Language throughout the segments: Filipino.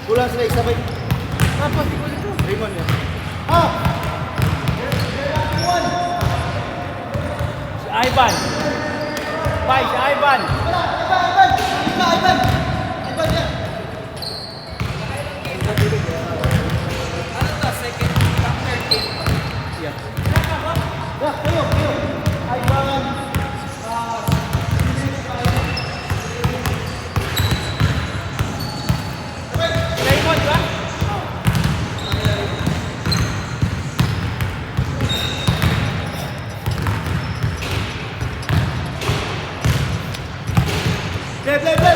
Kulang sila isabay. Tapos, di ko dito. Raymond yan. Ah! Si Ivan. Bay, si Ivan. Ivan yan. Ano to? Second, third game. Yeah, kayo. Ivan. Raymond ba? Play.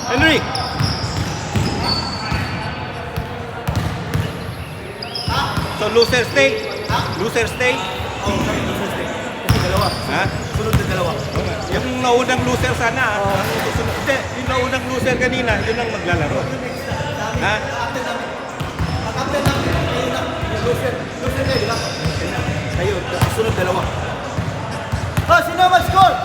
Henry. So loser stay? Loser stay? Kasi dalawa. Ha? Sunod na dalawa. Yung naunang loser sana. Hindi, yung naunang loser kanina, yun ang maglalaro. Ha? Kapten namin. Ayun na. Loser kayo, di ba? Kayo, sunod dalawa. Oh, sino mag-score?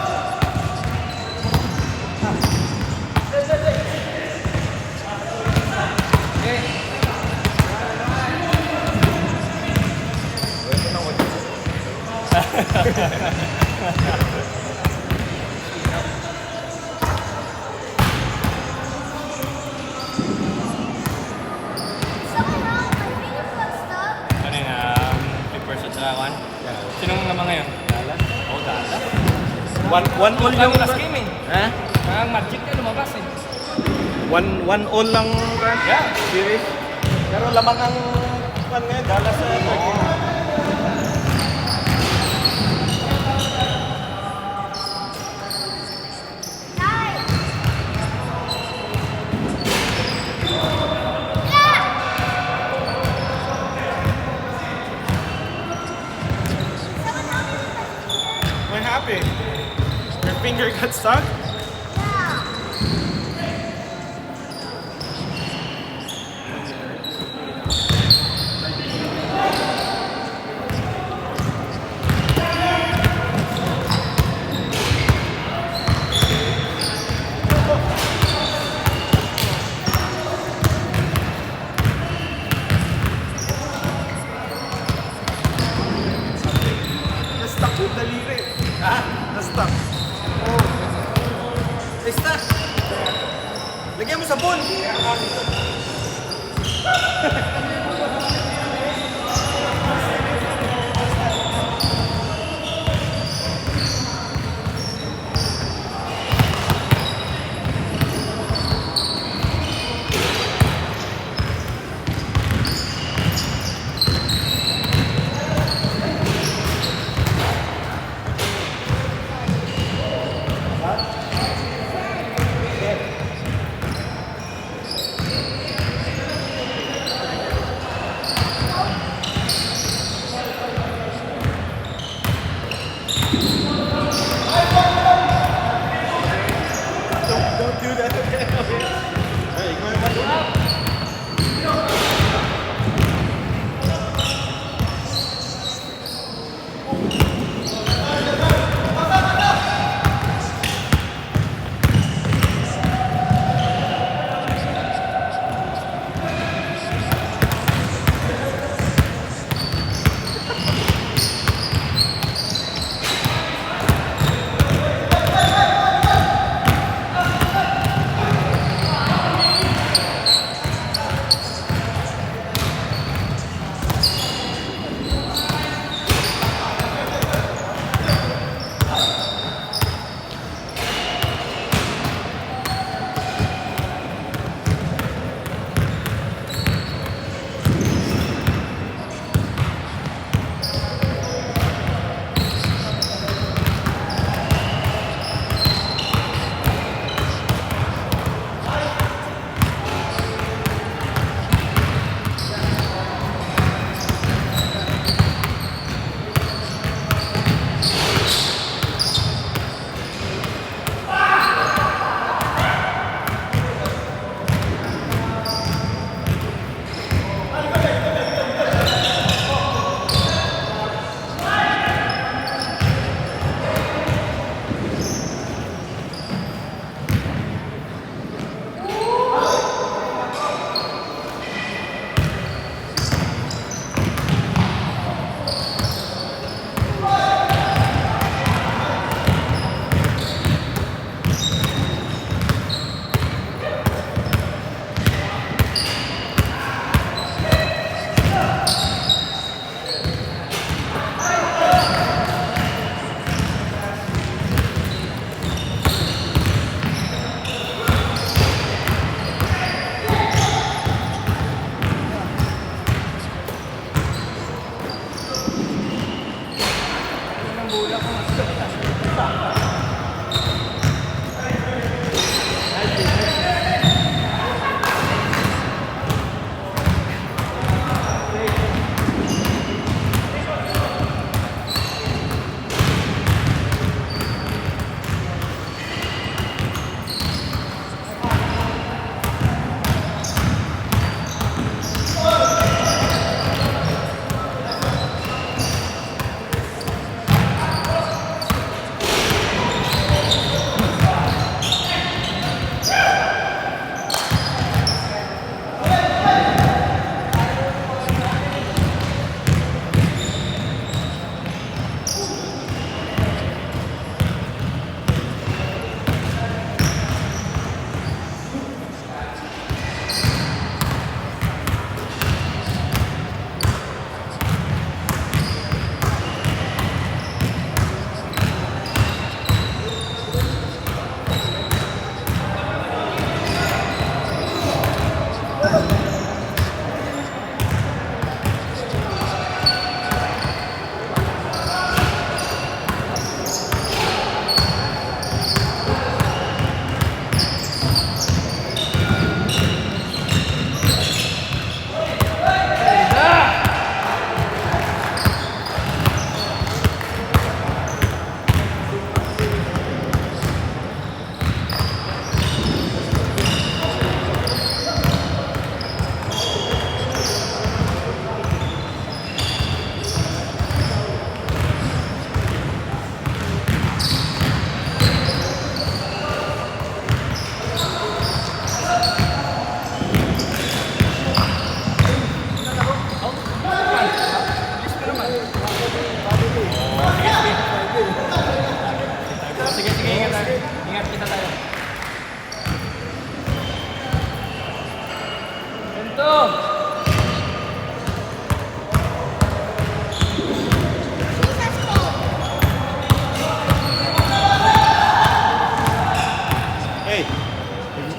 Ano yun, Clippers at saka Juan? Sinong naman ngayon? Dallas? Oo, Dallas. One all Yung yung... last game eh. Ha? Ang Magic na lumabas eh. One all lang Yeah. series. Pero lamang ang one ngayon, Dallas sa What happened? Your finger got stuck? Na-stuck yung daliri. Ha? Na-stuck. Oh. Na-stuck. Lagyan mo sabon.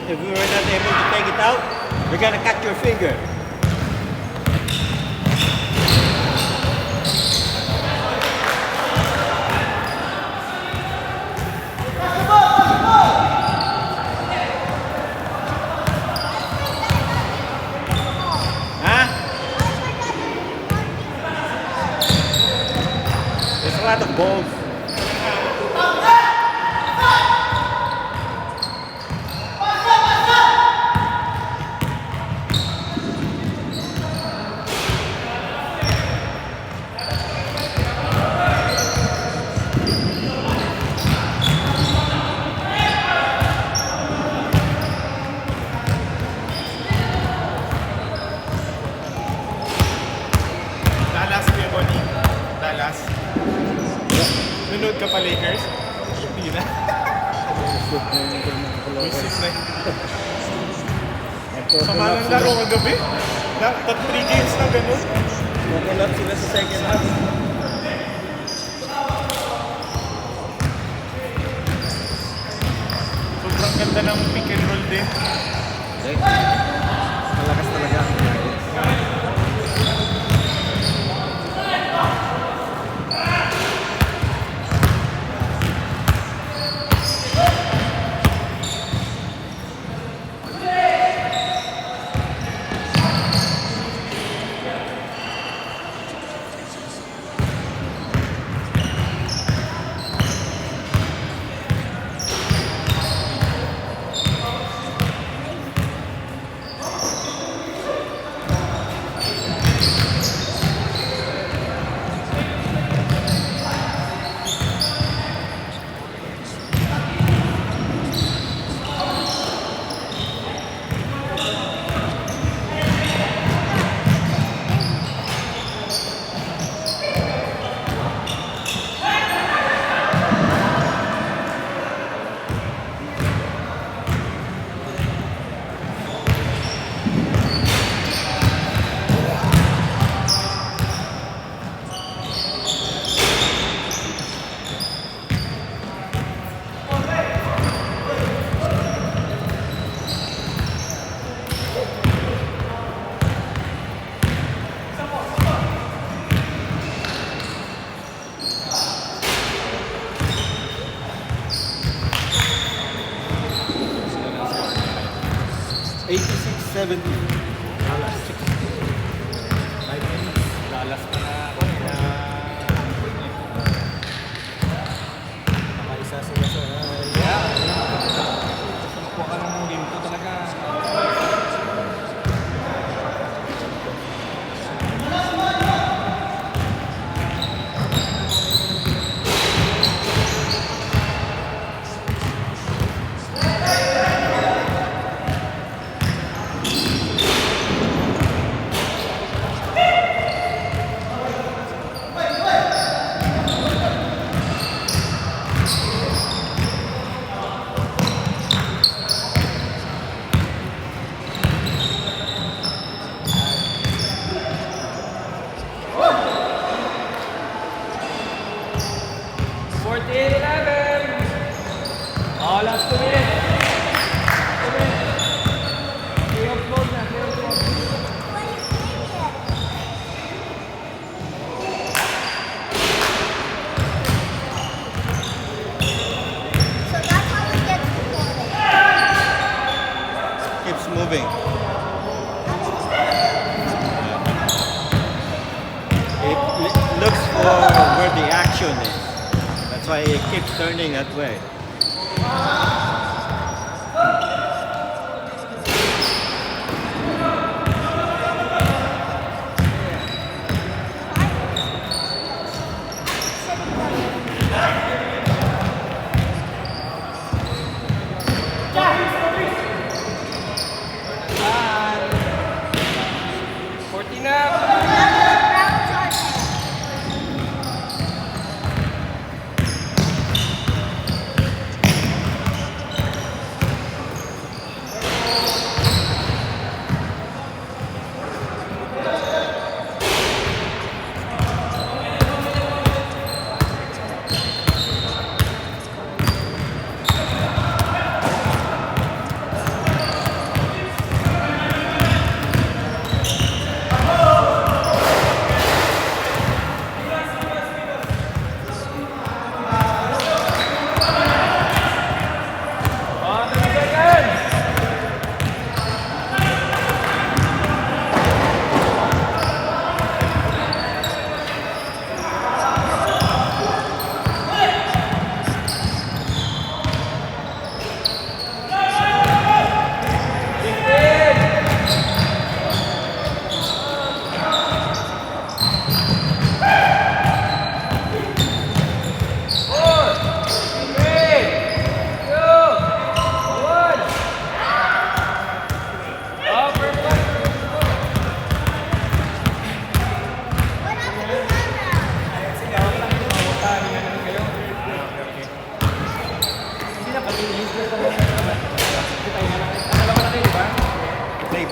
if we were not able to take it out, we're gonna cut your finger. Huh? There's a lot of balls. Dallas, Kuya Bonnie. Dallas. Nanood ka pa Lakers? Hindi na. Visit na. Sama ng laro kagabi. 3 games na ganun. Nakulap sila sa second half. Sobrang ganda ng pick and roll din. Malakas talaga ang Dallas pa na ako. Nakaisa sila sa... Yeah. Nakuha ka ng game ko talaga. Last 2 minutes. 2 minutes. Clear of close na. Clear of close. So that's how we get to keeps moving. It looks for where the action is. That's why it keeps turning that way. Browns are there. 14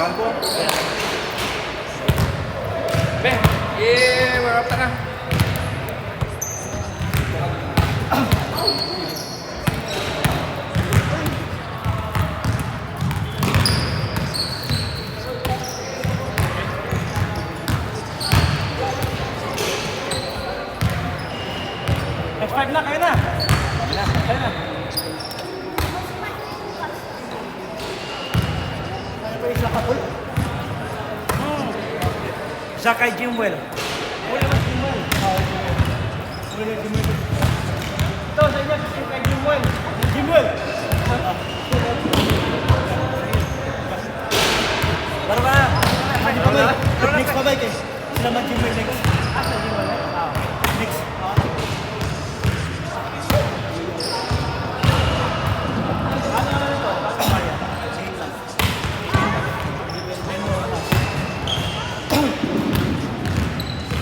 bangko. Ben, we're up na. Next 5 na, kayo na. Kayo na. Ano ba yung kapul? Siya kay Jimwell. Wala ba Jimwell? Wala Jimwell. Ito, sa inyo, siya kay Jimwell. Jimwell! Baro ba? Hindi pa ba? Next pa ba kayo? Sila man Jimwell next. Sa Jimwell? Next.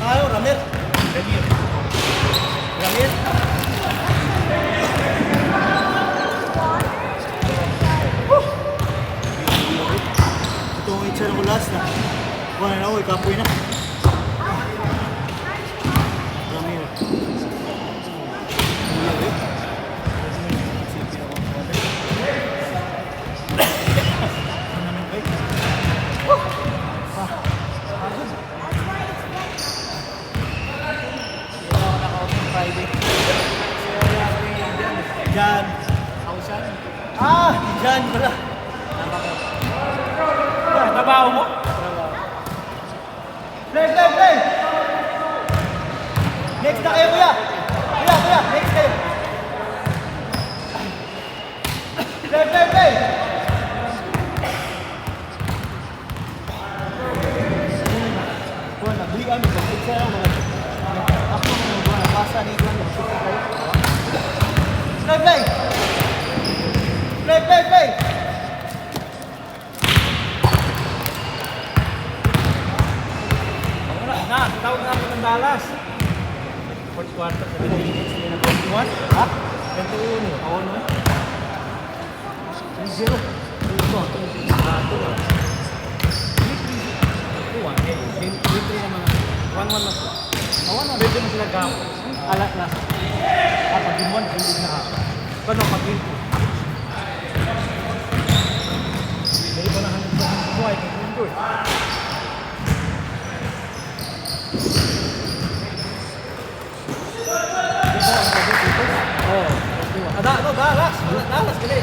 Ayo, Ramir. Ramir. Ito ang itsura ko last na. Wala na ako, ikapoy na. Ramir. Jan. Ah, Jan pala. Trabaho mo? Play! Next na kayo, kuya. Kuya, next kayo. Play! Buwan, beli kami. Pagkita lang mga. Ako mga buwan, pasa ni Buwan. Play! Na, tawag na ako ng Dallas. Fourth quarter, 7 minutes din na 21. Ha? 21. Ako no? 3-0. Ito. Game 3 naman. 1-1 na sila. Awan na, medyo na sila gap. Alat last. Pag game 1, hindi na ako. Pero pag game 2. Dahil pa na 100% buhay. Kung good. Dallas kali.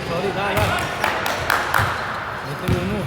Sorry, Dallas. Ito yun mo.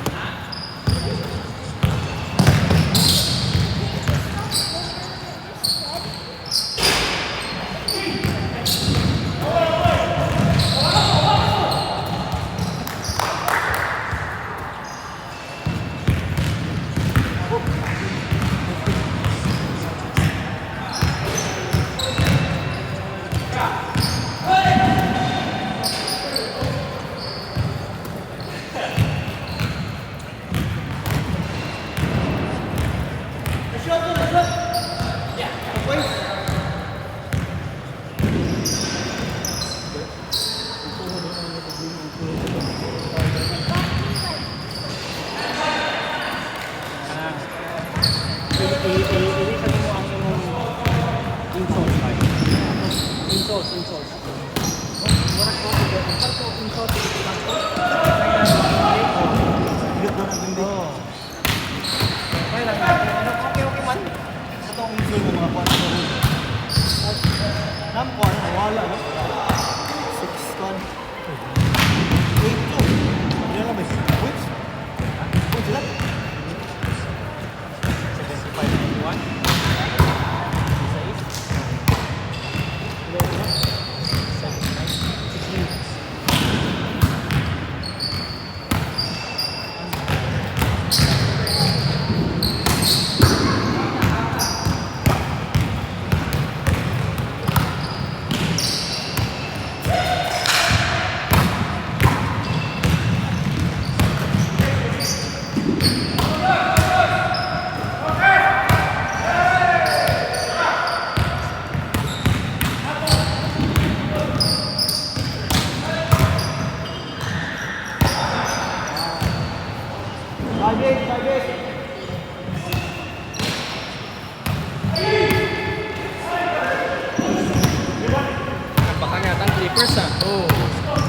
Baka nga tang Clippers ah. Oo.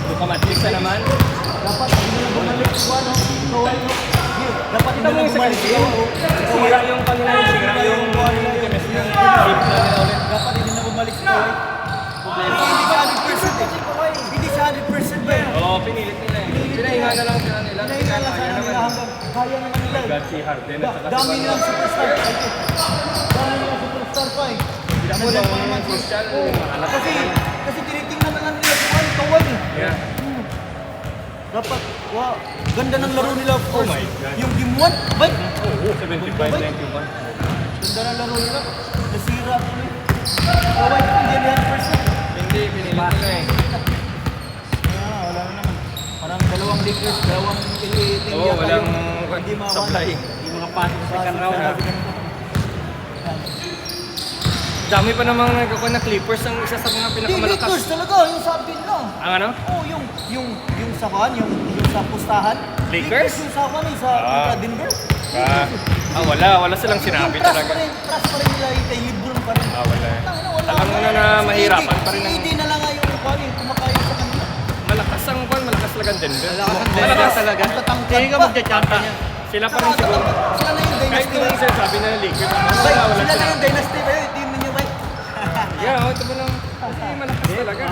Buka Matrix na naman. Dapat hindi na bumalik ko ano. Dapat hindi na bumalik ko. Sira yung kanilang sira yung chemistry ng team na nila ulit. Dapat hindi na bumalik si Kawhi. Problema. Hindi siya 100% eh. Hindi siya 100% ba eh. Oo, pinilit nila eh. Pinahinga na lang sila nila. Kaya lang sana nila hanggang kaya naman nila. God si Harden at saka Dami si nilang superstar. Dami nilang superstar pa eh. Mo lang yung social. Kasi tinitingnan na lang nila si Kawhi eh. Yeah. Dapat, wow, ganda ng laro nila of course. Oh my God. Yung game 1, bay, Oo, 75-91. ganda ng laro nila. Nasira ko eh. Kawhi, hindi na 100%. Hindi, pinilit nila eh. Wala na naman. Parang dalawang Lakers, dalawang team Oo, yata walang yung hindi makawan. supply. Hindi makapasok sa second round. Dami pa namang nagkakuha na Clippers ang isa sa mga Hindi, pinakamalakas. Lakers talaga, yung sabi nila. Ang ano? Oh, yung sa kan, yung sa pustahan. Lakers? Yung sa kan, yung sa Denver. Wala silang sinabi Yung talaga. trust pa rin nila yung kay LeBron pa rin. Wala. Wala. Alam mo na mahirapan pa rin Si ang AD na lang nga yung kumakain sa kanila. malakas ang kwan, malakas talaga ang Denver. Malakas talaga. Hindi ka magja-champion yan. Sila pa rin siguro. Sila na yung Kahit dynasty. kung isa sabi na Lakers, Bay, wala sila na sila. yung dynasty ba yun? Team ninyo ba? Yeah, ito mo lang. Kasi malakas talaga.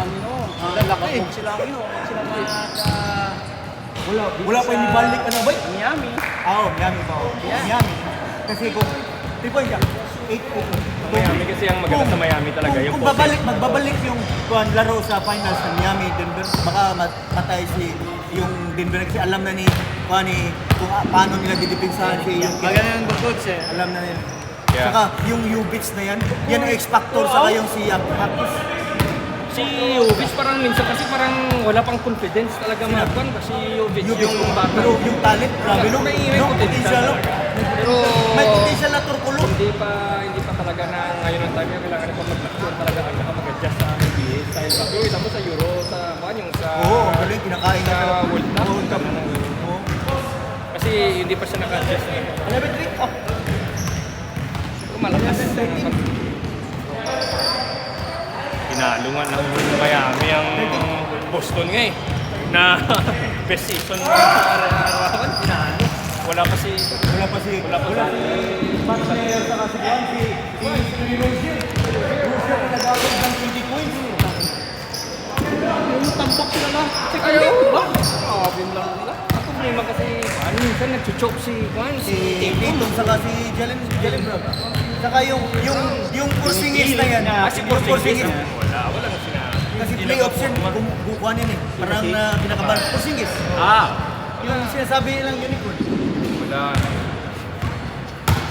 Lalaki. Sila yun. Wala pa yung ibalik ano ba? Miami. Oo, Miami pa. Miami. Kasi kung 3 points siya, 8-8. Miami kasi ang maganda sa Miami talaga. Yung Kung magbabalik yung laro sa finals ng Miami, Denver, baka matay yung Denver kasi alam na ni kung paano nila didipinsahan si yung Maganda ng coach eh. alam na nila. Yeah. Saka yung Ubits na yan ang X-Factor saka yung si Hakis. Si Jovic parang minsan kasi parang wala pang confidence talaga magkwan ba si Jovic yung bata. Pero yung talent, grabe no? May No, potential potential no? Pero May potential na turkulo. hindi pa talaga na ngayon ang time kailangan pa mag-mature talaga ang mag-adjust sa NBA style ba. Pero ito mo sa Euro sa yung sa Oo, ang galing, kinakain sa na. World Cup. World Cup. Oo. Kasi hindi pa siya naka-adjust na. 11-3, oh. Pero malakas. Pinalungan ng Miami ang Boston nga eh. Na best season na araw-arawan. Pinalo. Wala pa si Partner saka si Juan, si Rozier. Rozier na nag-aabot ng 20 points. Yung tambak sila na. Ayaw ba? Grabe lang nila. Ang problema kasi ano minsan nag-choke si Juan. Si Tatum saka si Jalen Brown. Saka yung Porzingis na yan. Si Yung Porzingis. Wala na sinabi. Kasi playoffs yun, kukuha yan eh. Parang pinakaban. Porzingis. Yung sinasabi nilang unicorn. Wala.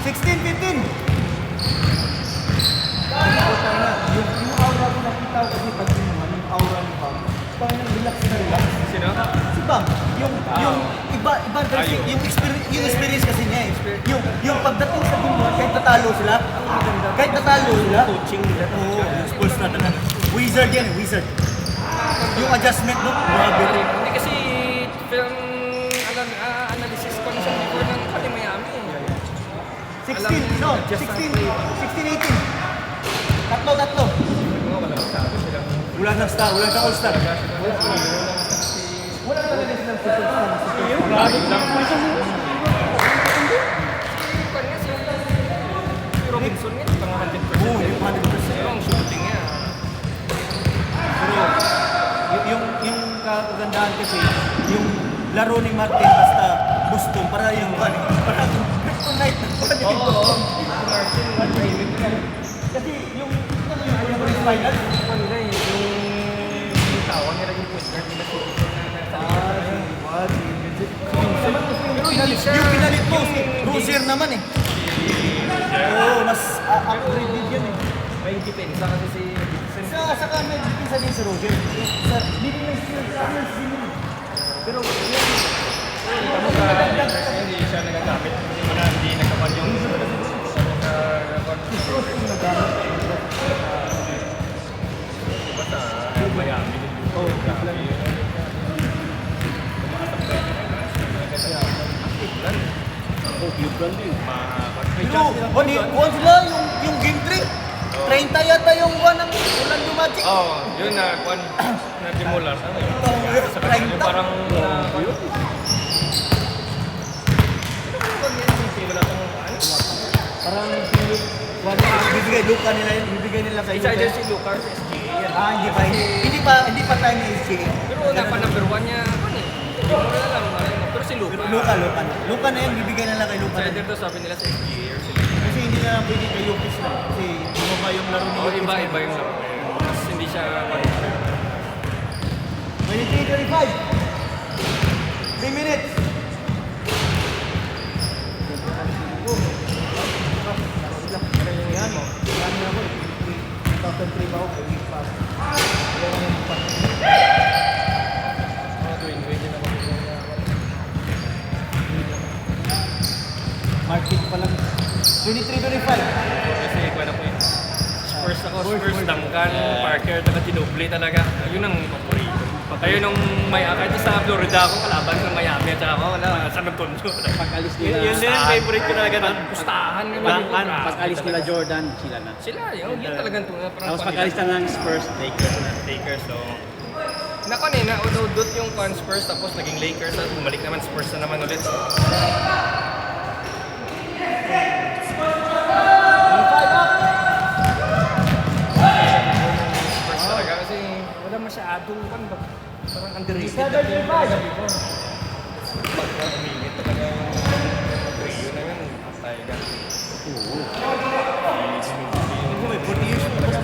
16-15. Yung aura ko nakita ko kasi pag yung aura ni Bam, parang relax na relax. Sino? Si Bam, yung iba kasi yung experience kasi niya eh. Yung pagdating sa game kahit natalo sila, Coaching nila. oo, yung sports na talaga. Wizard yan eh, wizard. Yung adjustment no, grabe rin. Hindi kasi film analysis ko na siya before ng pati Miami. 16, no, 16-18. Tatlo. Wala na star, wala na all-star. Wala talaga silang superstar. Si Robinson nga, pang 100%. Oo, yung 100%. Pero ang shooting niya. Pero yung kagandahan kasi, yung laro ni Martin basta Boston, para yung kryptonite na Oo. Martin, Kasi yung conference finals, nila eh. Yung tawag nila yung point guard nila si yung pinalit mo, si Rozier naman eh. Oo, mas upgraded yan eh. May depensa kasi si Gibson. Saka may isa din si Rozier. Hindi na siya pero Hindi siya nagagamit. Hindi nagkapan yung basta Miami. Pero, kuwan sila yung game 3. 30 yata yung kuwan ng Orlando Magic. Oo, yun na, kwan, na Timular. Sa kanila parang, Parang Bibigay Luka nila yun. Bibigay nila kay isa Luka. si Lucas, SGA. Hindi pa tayo ni SGA. Pero wala pa number 1 niya, kwan eh. Timular na lang, pero si Luca. Luka na yan, bibigay nila kay Luka. Sa either to sabi nila sa SGA or si Luca. Kasi hindi na lang pwede kay Jokic na. Kasi bumaba yung laro ni Oo, Jokic. iba yung laro. Mas hindi siya, kwan, 23-25. 3 minutes. Market pa lang. 23-25. kasi kwan ako yun. Spurs ako, Spurs, Duncan, Parker, taga Ginobili talaga. Yun ang paborito. Kayo nung kahit sa Florida ako, kalaban ng Miami at ako, wala, San Antonio. pag-alis nila. Yun din, favorite ko talaga ng pustahan. Pag-alis nila Jordan, sila na. Sila, yun talagang tunga. Tapos pag-alis na ng Spurs, Lakers, so... Nako eh, naudot yung Spurs, tapos naging Lakers at bumalik naman Spurs na naman ulit. Spurs talaga kasi wala masyadong parang underrated na team talaga before. Pagka uminit talaga yung trio na yun, patay ka. May 40 years pa pala.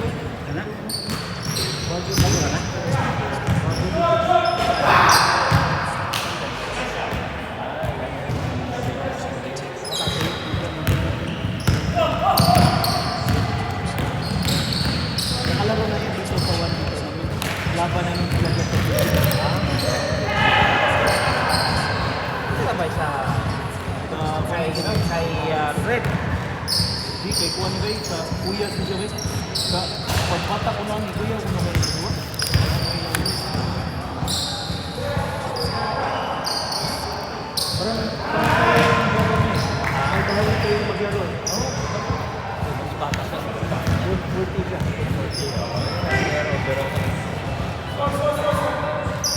Nakalaro na yun dito sa 1 dito. Laban namin sila dito. sabay sa kay Red. Di kay kuan ray sa kuya sa siya ray. Sa pagbata ko lang ni kuya kung naman ito. Ay bahagi kayo maglaro.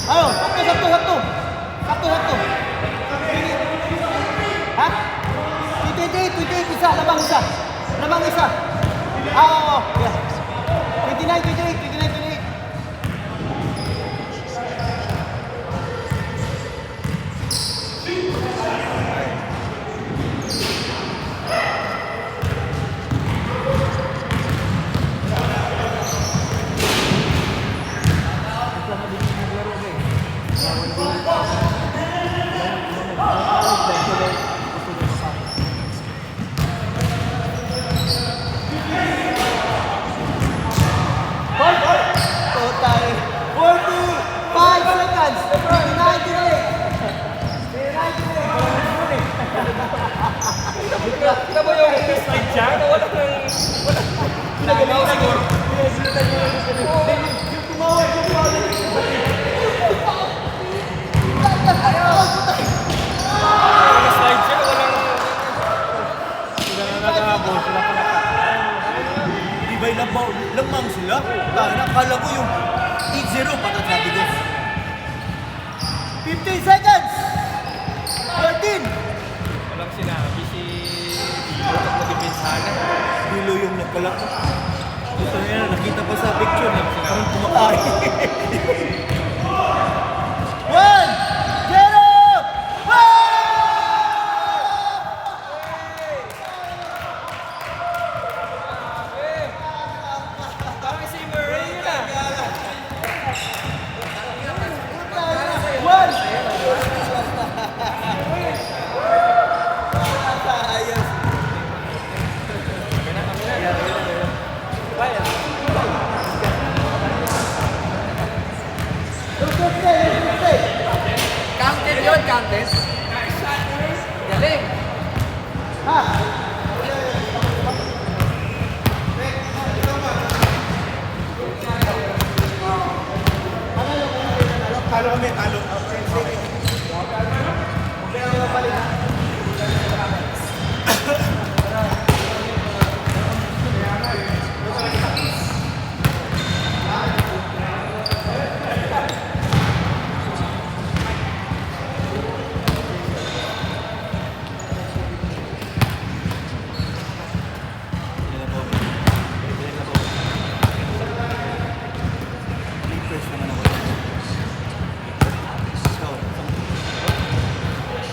Oh, sakto. Ha? 28, isa, labang isa. Oo. Yeah. 29. Total 45 seconds. 99. Kita mo yung slide siya? Wala nang... Pinagalaw siguro. Slide siya, walang... Di ba lamang sila? Nakala ko yung 8-0 patasabi ko. 15 seconds! 14! Walang sinabi si Dilo pag nag-depensahan na. Bilo yung nagpala. Ito na yan, nakita pa sa picture na parang kumakain. 1-0! Parang si Murray yun ah. Counted yun, counted. Galing. Talo kami, talo.